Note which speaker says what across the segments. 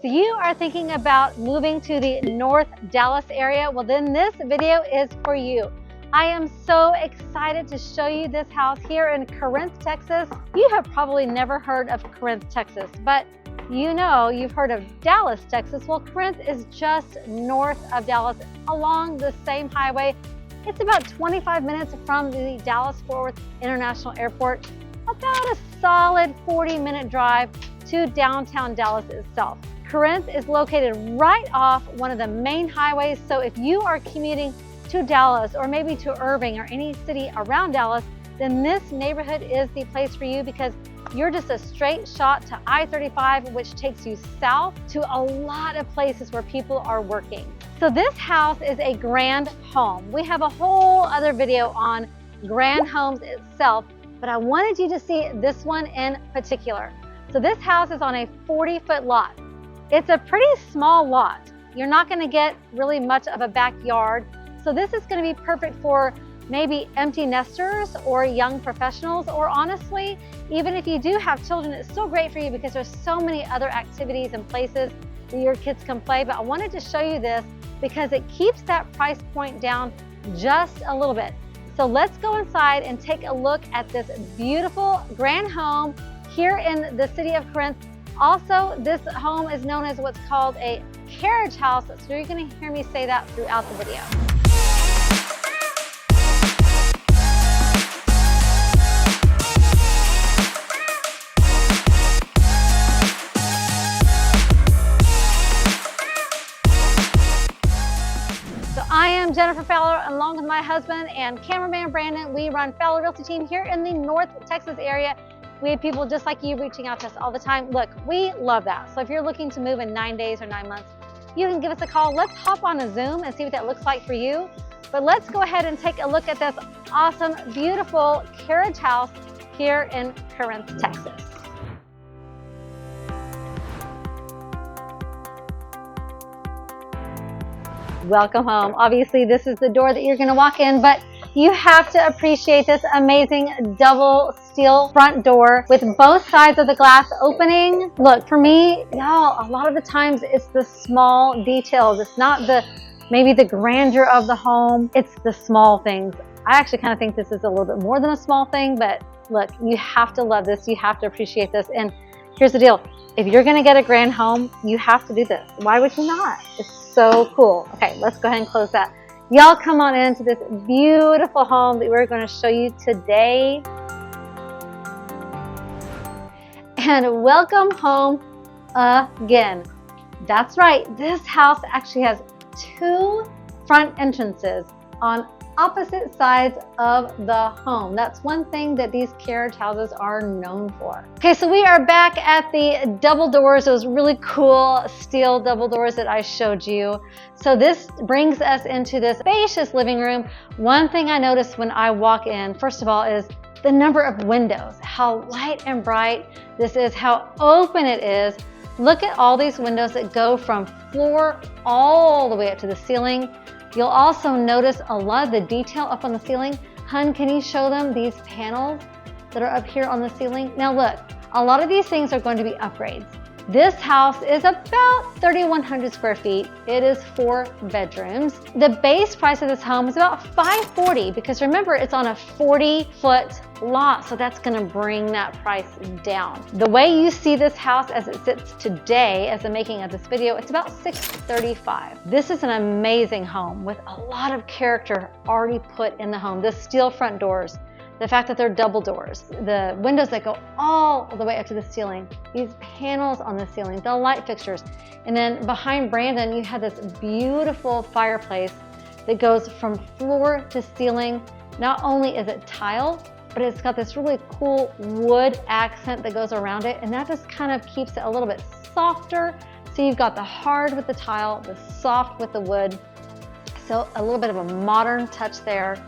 Speaker 1: If you are thinking about moving to the North Dallas area, well then this video is for you. I am so excited to show you this house here in Corinth, Texas. You have probably never heard of Corinth, Texas, but you know you've heard of Dallas, Texas. Well, Corinth is just north of Dallas along the same highway. It's about 25 minutes from the Dallas-Fort Worth International Airport, about a solid 40-minute drive to downtown Dallas itself. Corinth is located right off one of the main highways, so if you are commuting to Dallas or maybe to Irving or any city around Dallas, then this neighborhood is the place for you because you're just a straight shot to I-35, which takes you south to a lot of places where people are working. So this house is a grand home. We have a whole other video on grand homes itself, but I wanted you to see this one in particular. So this house is on a 40-foot lot. It's a pretty small lot. You're not going to get really much of a backyard. So this is going to be perfect for maybe empty nesters or young professionals, or honestly, even if you do have children, it's still great for you because there's so many other activities and places that your kids can play. But I wanted to show you this because it keeps that price point down just a little bit. So let's go inside and take a look at this beautiful grand home here in the city of Corinth. Also, this home is known as what's called a carriage house, so you're going to hear me say that throughout the video. I am Jennifer Fowler, along with my husband and cameraman Brandon. We run Fowler Realty Team here in the North Texas area. We have people just like you reaching out to us all the time. Look, we love that. So if you're looking to move in 9 days or 9 months, you can give us a call. Let's hop on a Zoom and see what that looks like for you. But let's go ahead and take a look at this awesome, beautiful carriage house here in Corinth, Texas. Welcome home. Obviously, this is the door that you're going to walk in, but you have to appreciate this amazing double steel front door with both sides of the glass opening. Look, for me, y'all, a lot of the times it's the small details. It's not maybe the grandeur of the home. It's the small things. I actually kind of think this is a little bit more than a small thing, but look, you have to love this. You have to appreciate this. And here's the deal. If you're going to get a grand home, you have to do this. Why would you not? It's so cool. Okay, let's go ahead and close that. Y'all come on into this beautiful home that we're going to show you today. And welcome home again. That's right. This house actually has 2 front entrances on opposite sides of the home. That's one thing that these carriage houses are known for. Okay, so we are back at the double doors, those really cool steel double doors that I showed you. So this brings us into this spacious living room. One thing I noticed when I walk in, first of all, is the number of windows, how light and bright this is, how open it is. Look at all these windows that go from floor all the way up to the ceiling. You'll also notice a lot of the detail up on the ceiling. Hun, can you show them these panels that are up here on the ceiling? Now look, a lot of these things are going to be upgrades. This house is about 3,100 square feet. It is 4 bedrooms. The base price of this home is about $540 because remember, it's on a 40-foot lot, so that's going to bring that price down. The way you see this house as it sits today, as the making of this video, it's about $635. This is an amazing home with a lot of character already put in the home. The steel front doors, the fact that they're double doors, the windows that go all the way up to the ceiling, these panels on the ceiling, the light fixtures. And then behind Brandon, you have this beautiful fireplace that goes from floor to ceiling. Not only is it tile, but it's got this really cool wood accent that goes around it. And that just kind of keeps it a little bit softer. So you've got the hard with the tile, the soft with the wood. So a little bit of a modern touch there.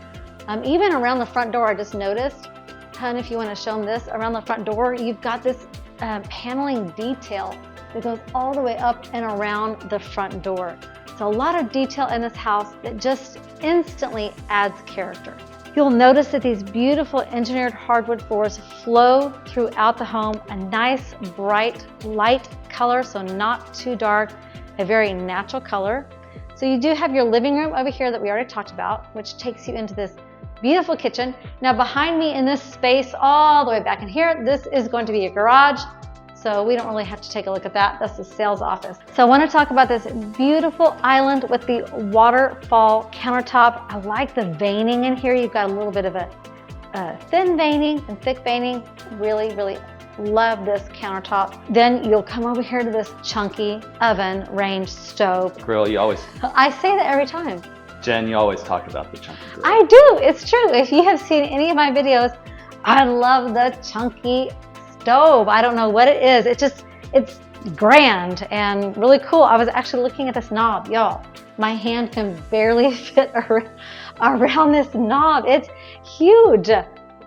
Speaker 1: Even around the front door, I just noticed, Hun, if you want to show them this, around the front door, you've got this paneling detail that goes all the way up and around the front door. So a lot of detail in this house that just instantly adds character. You'll notice that these beautiful engineered hardwood floors flow throughout the home, a nice, bright, light color, so not too dark, a very natural color. So you do have your living room over here that we already talked about, which takes you into this beautiful kitchen. Now behind me in this space, all the way back in here, this is going to be a garage. So we don't really have to take a look at that. That's the sales office. So I want to talk about this beautiful island with the waterfall countertop. I like the veining in here. You've got a little bit of a thin veining and thick veining. Really, really love this countertop. Then you'll come over here to this chunky oven range stove.
Speaker 2: Grill, you always...
Speaker 1: I say that every time.
Speaker 2: Jen, you always talk about the chunky grill.
Speaker 1: I do, it's true. If you have seen any of my videos, I love the chunky stove. I don't know what it is. It's grand and really cool. I was actually looking at this knob, y'all. My hand can barely fit around this knob. It's huge.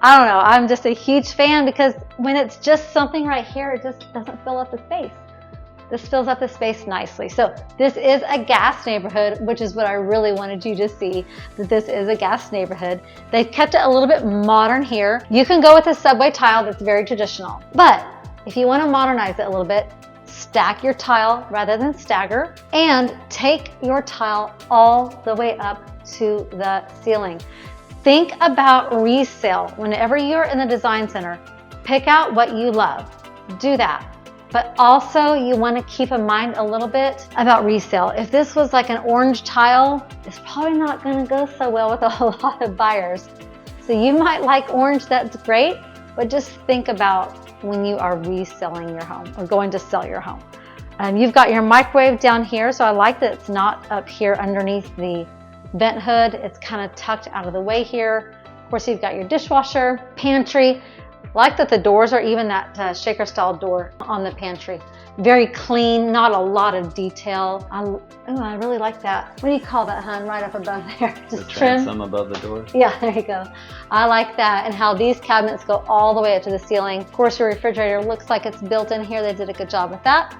Speaker 1: I don't know, I'm just a huge fan because when it's just something right here, it just doesn't fill up the space. This fills up the space nicely. So this is a gas neighborhood, which is what I really wanted you to see, that this is a gas neighborhood. They've kept it a little bit modern here. You can go with a subway tile that's very traditional, but if you want to modernize it a little bit, stack your tile rather than stagger, and take your tile all the way up to the ceiling. Think about resale. Whenever you're in the design center, pick out what you love. Do that. But also you want to keep in mind a little bit about resale. If this was like an orange tile, it's probably not going to go so well with a lot of buyers. So you might like orange, that's great, but just think about when you are reselling your home or going to sell your home. You've got your microwave down here, so I like that it's not up here underneath the vent hood. It's kind of tucked out of the way here. Of course, you've got your dishwasher, pantry. I like that the doors are even that shaker style door on the pantry. Very clean, not a lot of detail. I really like that. What do you call that, hun? Right up above there. Just
Speaker 2: the
Speaker 1: trim.
Speaker 2: transom above the door.
Speaker 1: Yeah, there you go. I like that, and how these cabinets go all the way up to the ceiling. Of course, your refrigerator looks like it's built in here. They did a good job with that.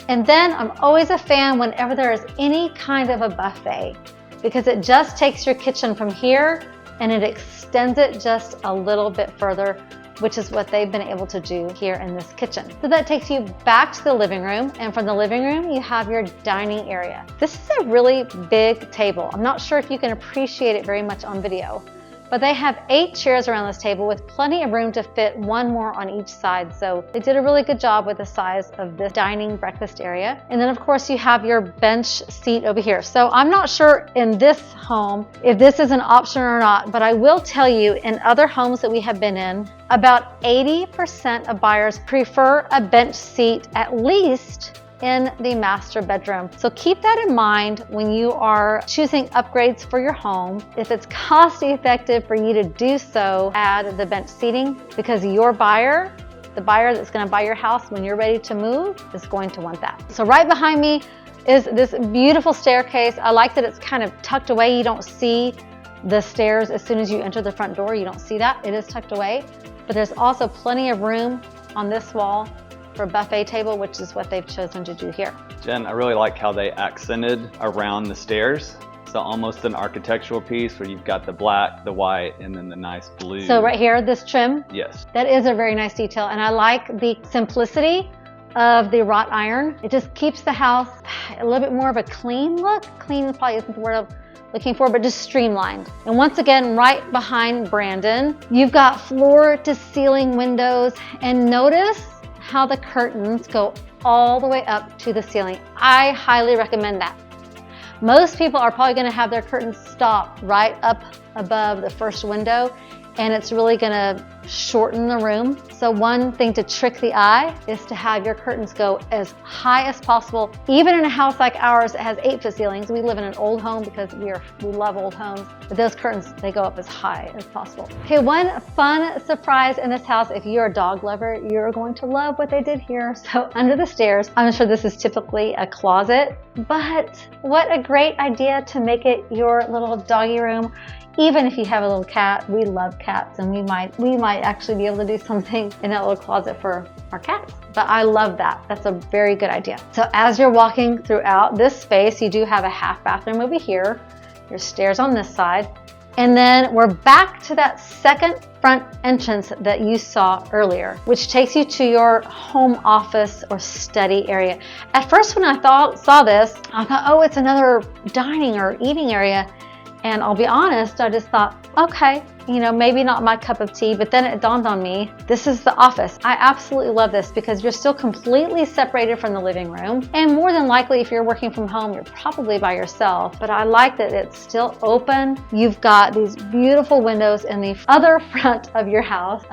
Speaker 1: And then I'm always a fan whenever there is any kind of a buffet, because it just takes your kitchen from here and it extends it just a little bit further, which is what they've been able to do here in this kitchen. So that takes you back to the living room, and from the living room, you have your dining area. This is a really big table. I'm not sure if you can appreciate it very much on video, but they have 8 chairs around this table with plenty of room to fit one more on each side. So they did a really good job with the size of this dining breakfast area. And then of course you have your bench seat over here. So I'm not sure in this home if this is an option or not, but I will tell you in other homes that we have been in, about 80% of buyers prefer a bench seat at least in the master bedroom. So keep that in mind when you are choosing upgrades for your home. If it's cost effective for you to do so, add the bench seating, because your buyer, the buyer that's going to buy your house when you're ready to move, is going to want that. So right behind me is this beautiful staircase. I like that it's kind of tucked away. You don't see the stairs as soon as you enter the front door. You don't see that. It is tucked away. But there's also plenty of room on this wall for a buffet table, which is what they've chosen to do here.
Speaker 2: Jen, I really like how they accented around the stairs. So almost an architectural piece where you've got the black, the white, and then the nice blue.
Speaker 1: So right here, this trim,
Speaker 2: yes,
Speaker 1: that is a very nice detail. And I like the simplicity of the wrought iron. It just keeps the house a little bit more of a clean look. Clean probably isn't the word I'm looking for, but just streamlined. And once again, right behind Brandon, you've got floor to ceiling windows, and notice how the curtains go all the way up to the ceiling. I highly recommend that. Most people are probably going to have their curtains stop right up above the first window, and it's really going to shorten the room. So one thing to trick the eye is to have your curtains go as high as possible. Even in a house like ours that has 8-foot ceilings, we live in an old home because we love old homes, but those curtains, they go up as high as possible. Okay, one fun surprise in this house, if you're a dog lover, you're going to love what they did here. So under the stairs, I'm sure this is typically a closet, but what a great idea to make it your little doggy room. Even if you have a little cat, we love cats, and we might actually be able to do something in that little closet for our cats. But I love that. That's a very good idea. So as you're walking throughout this space, you do have a half bathroom over here, your stairs on this side, And then we're back to that second front entrance that you saw earlier, which takes you to your home office or study area. At first when I saw this, I thought, oh, it's another dining or eating area. And I'll be honest, I just thought, okay, you know, maybe not my cup of tea, but then it dawned on me, this is the office. I absolutely love this because you're still completely separated from the living room. And more than likely, if you're working from home, you're probably by yourself, but I like that it's still open. You've got these beautiful windows in the other front of your house,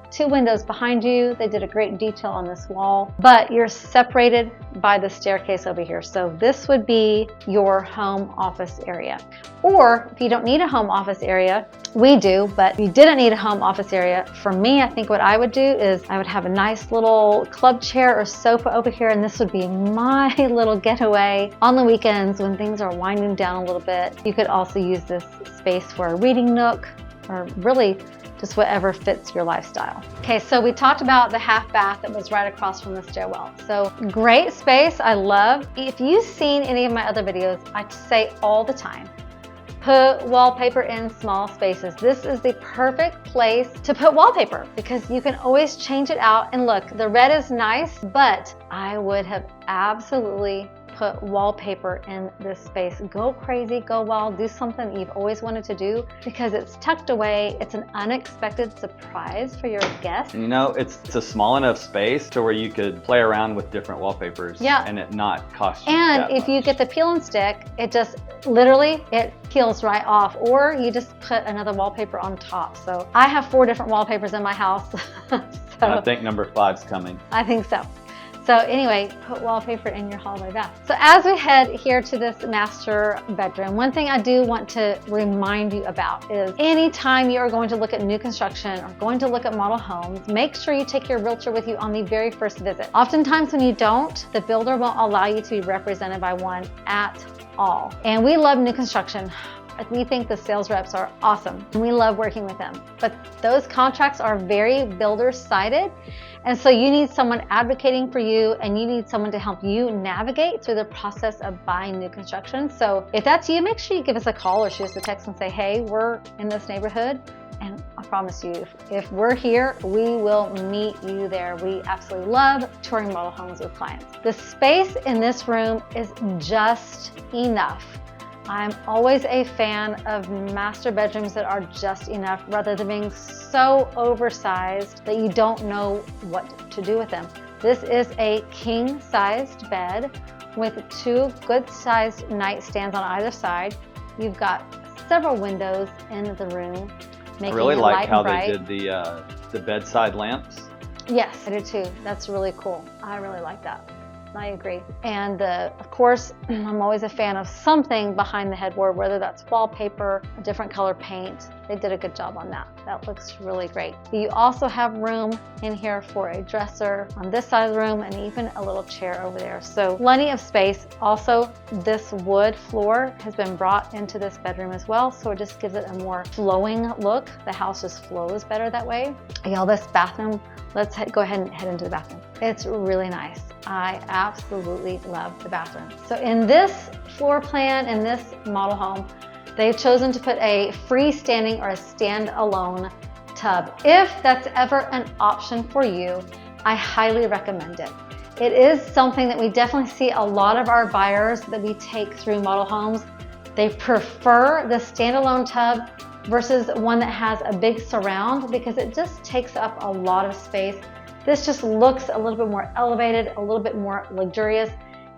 Speaker 1: 2 windows behind you. They did a great detail on this wall, but you're separated by the staircase over here. So this would be your home office area. Or if you don't need a home office area, we do, but if you didn't need a home office area, for me, I think what I would do is I would have a nice little club chair or sofa over here, and this would be my little getaway on the weekends when things are winding down a little bit. You could also use this space for a reading nook, or really just whatever fits your lifestyle. Okay, so we talked about the half bath that was right across from the stairwell. So great space, I love. If you've seen any of my other videos, I say all the time, put wallpaper in small spaces. This is the perfect place to put wallpaper because you can always change it out. And look, the red is nice, but I would have absolutely put wallpaper in this space. Go crazy, go wild, do something you've always wanted to do because it's tucked away. It's an unexpected surprise for your guests.
Speaker 2: And you know, it's a small enough space to where you could play around with different wallpapers and it not cost you
Speaker 1: And if you get the peel and stick, it just literally, it peels right off, or you just put another wallpaper on top. So I have 4 different wallpapers in my house. So
Speaker 2: I think number 5's coming.
Speaker 1: I think so. So anyway, put wallpaper in your hallway bath. So as we head here to this master bedroom, one thing I do want to remind you about is anytime you are going to look at new construction or going to look at model homes, make sure you take your realtor with you on the very first visit. Oftentimes when you don't, the builder won't allow you to be represented by one at all. And we love new construction. We think the sales reps are awesome and we love working with them. But those contracts are very builder-sided. And so you need someone advocating for you and you need someone to help you navigate through the process of buying new construction. So if that's you, make sure you give us a call or shoot us a text and say, hey, we're in this neighborhood. And I promise you, if we're here, we will meet you there. We absolutely love touring model homes with clients. The space in this room is just enough. I'm always a fan of master bedrooms that are just enough rather than being so oversized that you don't know what to do with them. This is a king-sized bed with 2 good-sized nightstands on either side. You've got several windows in the room, making
Speaker 2: I really
Speaker 1: it
Speaker 2: like
Speaker 1: light
Speaker 2: how
Speaker 1: and bright.
Speaker 2: they did the bedside lamps.
Speaker 1: Yes, I do too. That's really cool. I really like that. I agree. And of course, I'm always a fan of something behind the headboard, whether that's wallpaper, a different color paint. They did a good job on that. That looks really great. You also have room in here for a dresser on this side of the room and even a little chair over there. So plenty of space. Also, this wood floor has been brought into this bedroom as well. So it just gives it a more flowing look. The house just flows better that way. Y'all, this bathroom, let's go ahead and head into the bathroom. It's really nice. I absolutely love the bathroom. So in this floor plan, in this model home, they've chosen to put a freestanding or a standalone tub. If that's ever an option for you, I highly recommend it. It is something that we definitely see a lot of our buyers that we take through model homes. They prefer the standalone tub versus one that has a big surround because it just takes up a lot of space. This just looks a little bit more elevated, a little bit more luxurious.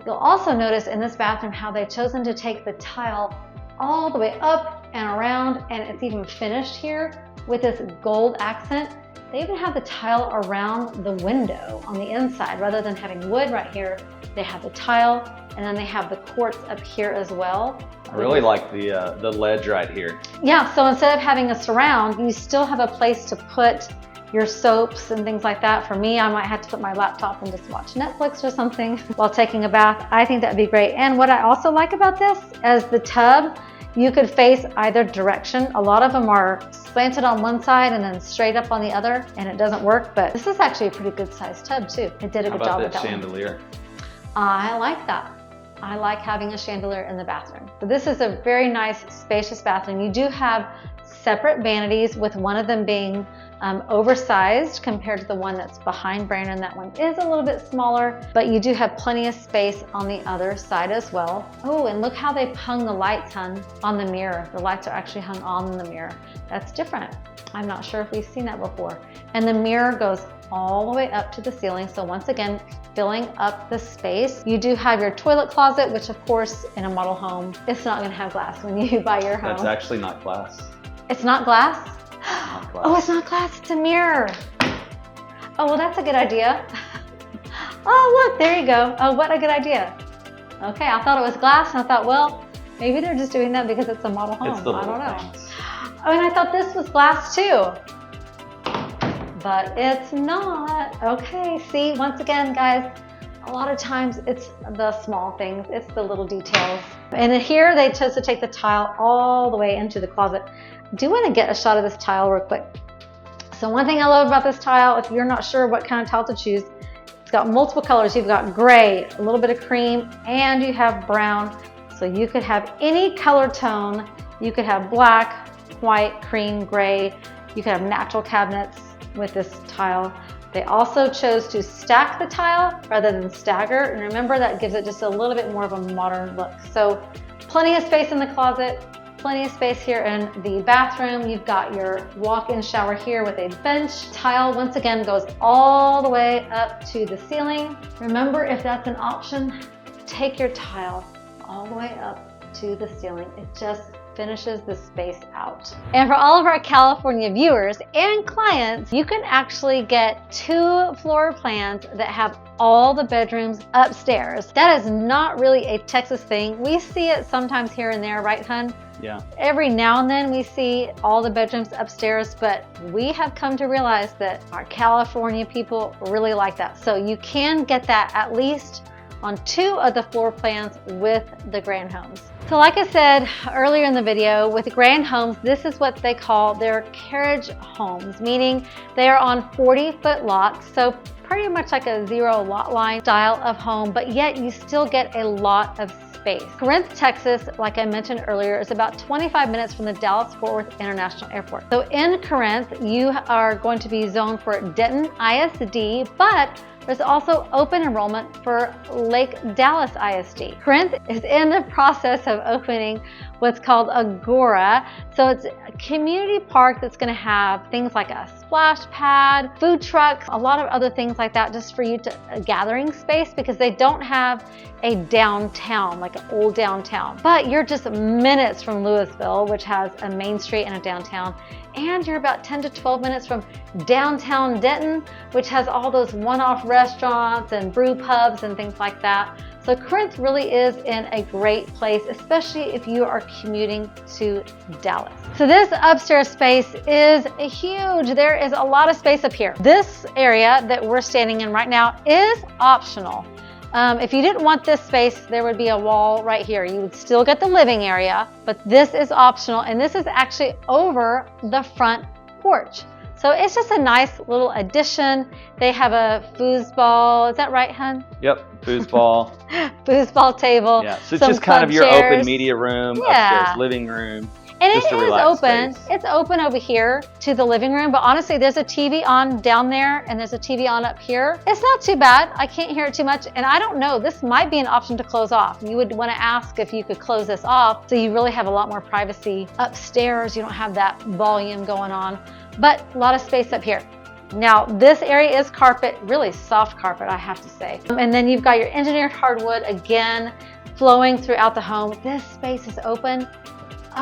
Speaker 1: You'll also notice in this bathroom how they've chosen to take the tile all the way up and around, and it's even finished here with this gold accent. They even have the tile around the window on the inside. Rather than having wood right here, they have the tile, and then they have the quartz up here as well.
Speaker 2: I really like the ledge right here.
Speaker 1: Yeah, so instead of having a surround, you still have a place to put your soaps and things like that. For me, I might have to put my laptop and just watch Netflix or something while taking a bath. I think that'd be great. And what I also like about this is the tub, you could face either direction. A lot of them are slanted on one side and then straight up on the other, and it doesn't work, but this is actually a pretty good sized tub too. It did a good job with that
Speaker 2: chandelier?
Speaker 1: I like that. I like having a chandelier in the bathroom. So this is a very nice, spacious bathroom. You do have separate vanities, with one of them being oversized compared to the one that's behind Brandon. That one is a little bit smaller, but you do have plenty of space on the other side as well. Oh, and look how they've hung the lights, hun, on the mirror. The lights are actually hung on the mirror. That's different. I'm not sure if we've seen that before. And the mirror goes all the way up to the ceiling. So once again, filling up the space. You do have your toilet closet, which of course in a model home, it's not gonna have glass when you buy your home.
Speaker 2: That's actually not glass.
Speaker 1: It's not glass?
Speaker 2: Not glass.
Speaker 1: Oh, it's not glass, it's a mirror. Oh, well, that's a good idea. Oh, look, there you go. Oh, what a good idea. Okay, I thought it was glass, and I thought, well, maybe they're just doing that because it's a model home.
Speaker 2: It's the
Speaker 1: I don't know.
Speaker 2: things.
Speaker 1: Oh, and I thought this was glass too, but it's not. Okay, see, once again, guys, a lot of times it's the small things, it's the little details. And here they chose to take the tile all the way into the closet. I do want to get a shot of this tile real quick. So one thing I love about this tile, if you're not sure what kind of tile to choose, it's got multiple colors. You've got gray, a little bit of cream, and you have brown. So you could have any color tone. You could have black, white, cream, gray. You could have natural cabinets with this tile. They also chose to stack the tile rather than stagger. And remember, that gives it just a little bit more of a modern look. So plenty of space in the closet, plenty of space here in the bathroom. You've got your walk-in shower here with a bench. Tile, once again, goes all the way up to the ceiling. Remember, if that's an option, take your tile all the way up to the ceiling. It just finishes the space out. And for all of our California viewers and clients, you can actually get 2 floor plans that have all the bedrooms upstairs. That is not really a Texas thing. We see it sometimes here and there, right, hun?
Speaker 2: Yeah.
Speaker 1: Every now and then we see all the bedrooms upstairs, but we have come to realize that our California people really like that. So you can get that at least on 2 of the floor plans with the Grand Homes. So like I said earlier in the video, with Grand Homes, this is what they call their carriage homes, meaning they are on 40-foot lots. So pretty much like a zero lot line style of home, but yet you still get a lot of space. Corinth, Texas, like I mentioned earlier, is about 25 minutes from the Dallas-Fort Worth International Airport. So in Corinth, you are going to be zoned for Denton ISD, but there's also open enrollment for Lake Dallas ISD. Corinth is in the process of opening what's called Agora. So it's a community park that's going to have things like a splash pad, food trucks, a lot of other things like that, just for you to a gathering space, because they don't have a downtown, like an old downtown. But you're just minutes from Louisville, which has a main street and a downtown. And you're about 10 to 12 minutes from downtown Denton, which has all those one-off restaurants and brew pubs and things like that. So Corinth really is in a great place, especially if you are commuting to Dallas. So this upstairs space is huge. There is a lot of space up here. This area that we're standing in right now is optional. If you didn't want this space, there would be a wall right here. You would still get the living area, but this is optional, and this is actually over the front porch. So it's just a nice little addition. They have a foosball. Is that right, hun?
Speaker 2: Yep, foosball.
Speaker 1: Foosball table.
Speaker 2: Yeah, so it's just kind of your open media room, upstairs living room.
Speaker 1: And
Speaker 2: just
Speaker 1: it is open. Space. It's open over here to the living room, but honestly, there's a TV on down there and there's a TV on up here. It's not too bad. I can't hear it too much. And I don't know, this might be an option to close off. You would want to ask if you could close this off so you really have a lot more privacy upstairs. You don't have that volume going on, but a lot of space up here. Now, this area is carpet, really soft carpet, I have to say. And then you've got your engineered hardwood, again, flowing throughout the home. This space is open.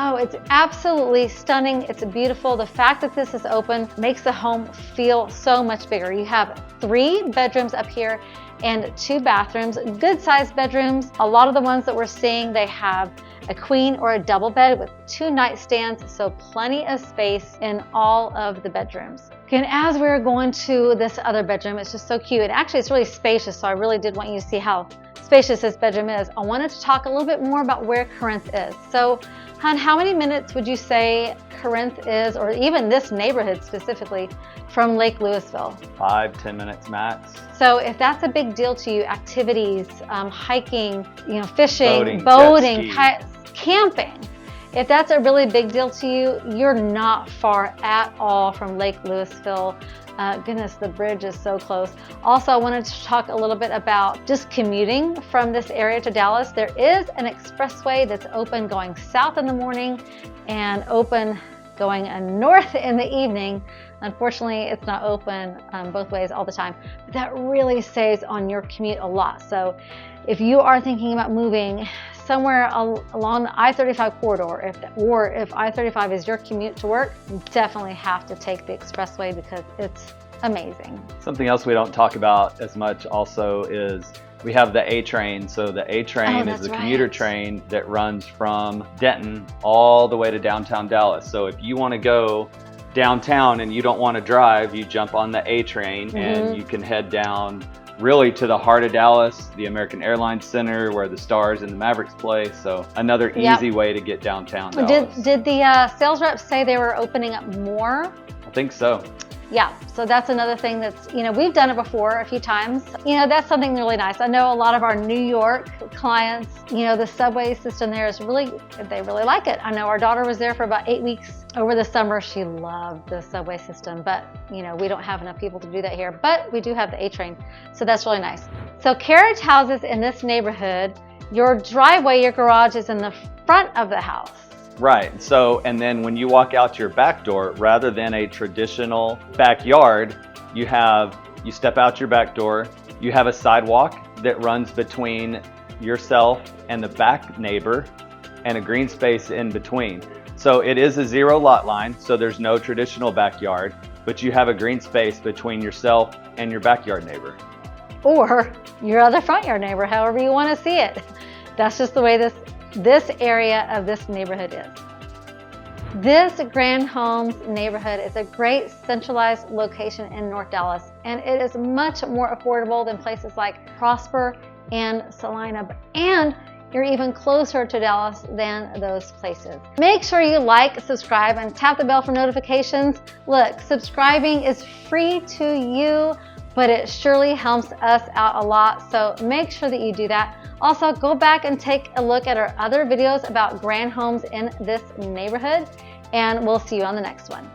Speaker 1: Oh, it's absolutely stunning. It's beautiful. The fact that this is open makes the home feel so much bigger. You have 3 bedrooms up here and 2 bathrooms, good sized bedrooms. A lot of the ones that we're seeing, they have a queen or a double bed with 2 nightstands, so plenty of space in all of the bedrooms. And as we're going to this other bedroom, it's just so cute. And actually, it's really spacious, so I really did want you to see how spacious this bedroom is. I wanted to talk a little bit more about where Corinth is. So, hon, how many minutes would you say Corinth is, or even this neighborhood specifically, from Lake Louisville?
Speaker 2: 5-10 minutes max.
Speaker 1: So if that's a big deal to you, activities, hiking, fishing,
Speaker 2: boating,
Speaker 1: camping, if that's a really big deal to you, you're not far at all from Lake Louisville. Goodness, the bridge is so close. Also, I wanted to talk a little bit about just commuting from this area to Dallas. There is an expressway that's open going south in the morning and open going north in the evening. Unfortunately, it's not open both ways all the time, but that really saves on your commute a lot. So if you are thinking about moving somewhere along the I-35 corridor, or if I-35 is your commute to work, you definitely have to take the expressway because it's amazing.
Speaker 2: Something else we don't talk about as much also is we have the A train. So the A train is the commuter train that runs from Denton all the way to downtown Dallas. So if you want to go downtown and you don't want to drive, you jump on the A train and you can head down really to the heart of Dallas, the American Airlines Center where the Stars and the Mavericks play. So another easy way to get downtown Dallas.
Speaker 1: Did the sales reps say they were opening up more?
Speaker 2: I think so.
Speaker 1: Yeah, so that's another thing that's, we've done it before a few times. That's something really nice. I know a lot of our New York clients, the subway system there is they really like it. I know our daughter was there for about 8 weeks over the summer. She loved the subway system, but we don't have enough people to do that here, but we do have the A train. So that's really nice. So carriage houses in this neighborhood, your driveway, your garage is in the front of the house.
Speaker 2: Right. So, and then when you walk out your back door, rather than a traditional backyard, you step out your back door, you have a sidewalk that runs between yourself and the back neighbor and a green space in between. So it is a zero lot line. So there's no traditional backyard, but you have a green space between yourself and your backyard neighbor.
Speaker 1: Or your other front yard neighbor, however you want to see it. That's just the way this area of this neighborhood is. This Grand Homes neighborhood is a great centralized location in North Dallas, and it is much more affordable than places like Prosper and Salina, and you're even closer to Dallas than those places. Make sure you like, subscribe, and tap the bell for notifications. Look, subscribing is free to you, but it surely helps us out a lot, so make sure that you do that. Also, go back and take a look at our other videos about grand homes in this neighborhood, and we'll see you on the next one.